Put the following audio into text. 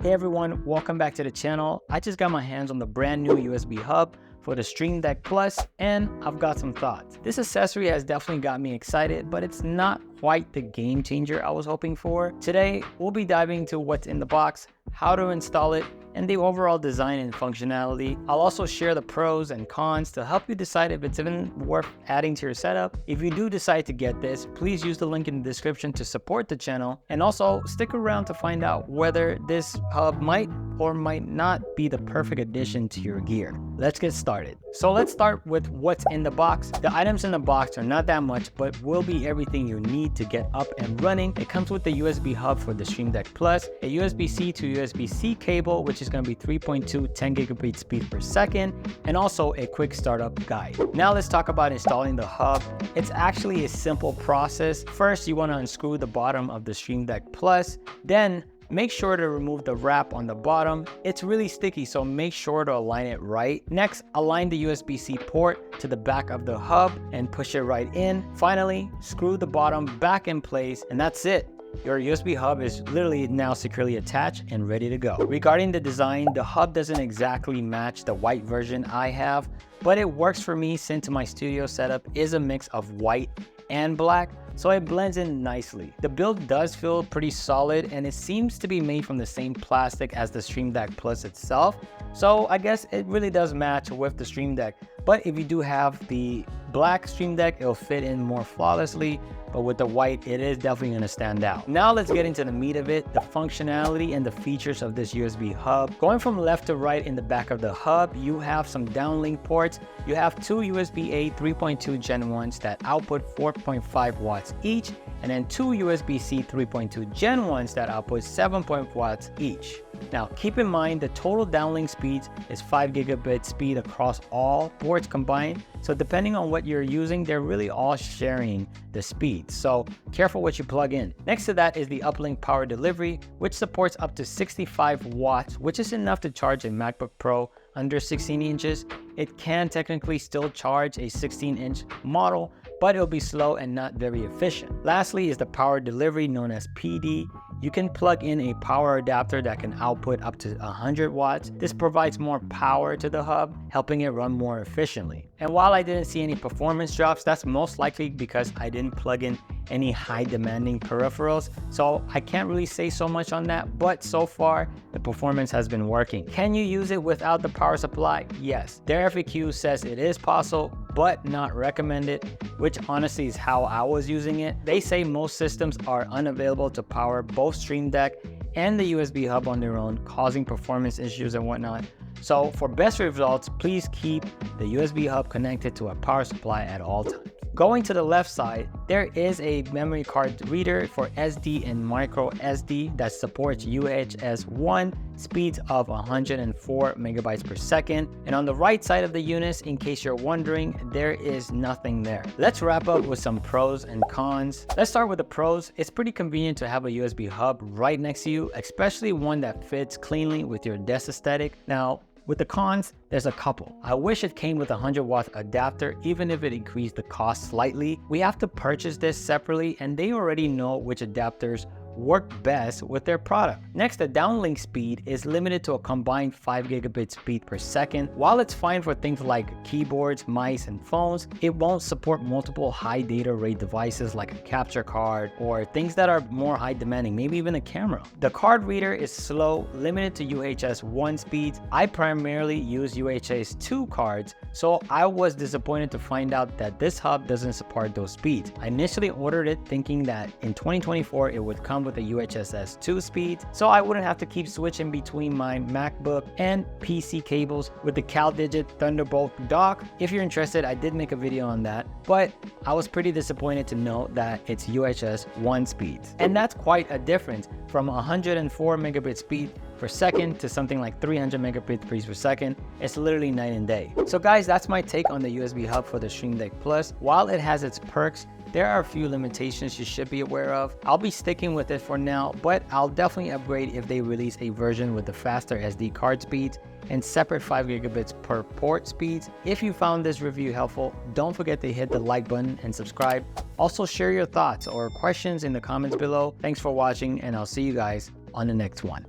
Hey everyone, welcome back to the channel. I just got my hands on the brand new USB hub for the Stream Deck Plus, and I've got some thoughts. This accessory has definitely got me excited, but it's not quite the game changer I was hoping for. Today, we'll be diving into what's in the box, how to install it, and the overall design and functionality. I'll also share the pros and cons to help you decide if it's even worth adding to your setup. If you do decide to get this, please use the link in the description to support the channel, and also stick around to find out whether this hub might or might not be the perfect addition to your gear. Let's get started. So let's start with what's in the box. The items in the box are not that much, but will be everything you need to get up and running. It comes with the USB hub for the Stream Deck Plus, a USB-C to USB-C cable, which is going to be 3.2 10 gigabit speed per second, and also a quick startup guide. Now let's talk about installing the hub. It's actually a simple process. First, you want to unscrew the bottom of the Stream Deck Plus, then make sure to remove the wrap on the bottom. It's really sticky, so make sure to align it right. Next, align the USB-C port to the back of the hub and push it right in. Finally, screw the bottom back in place, and that's it. Your USB hub is literally now securely attached and ready to go. Regarding the design, the hub doesn't exactly match the white version I have, but it works for me since my studio setup is a mix of white and black, so it blends in nicely. The build does feel pretty solid, and it seems to be made from the same plastic as the Stream Deck Plus itself, so I guess it really does match with the Stream Deck. But if you do have the black Stream Deck, it'll fit in more flawlessly, but with the white, it is definitely going to stand out. Now let's get into the meat of it, the functionality and the features of this USB hub. Going from left to right in the back of the hub, you have some downlink ports. You have two USB-A 3.2 Gen 1s that output 4.5 watts each, and then two USB-C 3.2 Gen 1s that output 7.0 watts each. Now, keep in mind the total downlink speeds is 5 gigabit speed across all ports combined. So depending on what you're using, they're really all sharing the speed. So careful what you plug in. Next to that is the uplink power delivery, which supports up to 65 watts, which is enough to charge a MacBook Pro under 16 inches. It can technically still charge a 16-inch model, but it'll be slow and not very efficient. Lastly is the power delivery, known as PD. You can plug in a power adapter that can output up to 100 watts. This provides more power to the hub, helping it run more efficiently. And while I didn't see any performance drops, that's most likely because I didn't plug in any high demanding peripherals, so I can't really say so much on that, but so far the performance has been working. Can you use it without the power supply? Yes. Their FAQ says it is possible, but not recommended, which honestly is how I was using it. They say most systems are unavailable to power both Stream Deck and the USB hub on their own, causing performance issues and whatnot. So for best results, please keep the USB hub connected to a power supply at all times. Going to the left side, there is a memory card reader for SD and micro SD that supports UHS 1 speeds of 104 megabytes per second. And on the right side of the unit, in case you're wondering, there is nothing there. Let's wrap up with some pros and cons. Let's start with the pros. It's pretty convenient to have a USB hub right next to you, especially one that fits cleanly with your desk aesthetic. Now, with the cons, there's a couple. I wish it came with a 100-watt adapter, even if it increased the cost slightly. We have to purchase this separately, and they already know which adapters work best with their product. Next, the downlink speed is limited to a combined 5 gigabit speed per second. While it's fine for things like keyboards, mice, and phones, it won't support multiple high data rate devices like a capture card or things that are more high demanding, maybe even a camera. The card reader is slow, limited to UHS 1 speeds. I primarily use UHS 2 cards, so I was disappointed to find out that this hub doesn't support those speeds. I initially ordered it thinking that in 2024 it would come with a UHS 2 speed, so I wouldn't have to keep switching between my MacBook and PC cables with the CalDigit Thunderbolt dock. If you're interested, I did make a video on that, but I was pretty disappointed to know that it's UHS 1 speeds. And that's quite a difference from 104 megabit speed per second to something like 300 megabits per second. It's literally night and day. So guys, that's my take on the USB hub for the Stream Deck Plus. While it has its perks, there are a few limitations you should be aware of. I'll be sticking with it for now, but I'll definitely upgrade if they release a version with the faster SD card speeds and separate 5 gigabits per port speeds. If you found this review helpful, don't forget to hit the like button and subscribe. Also share your thoughts or questions in the comments below. Thanks for watching, and I'll see you guys on the next one.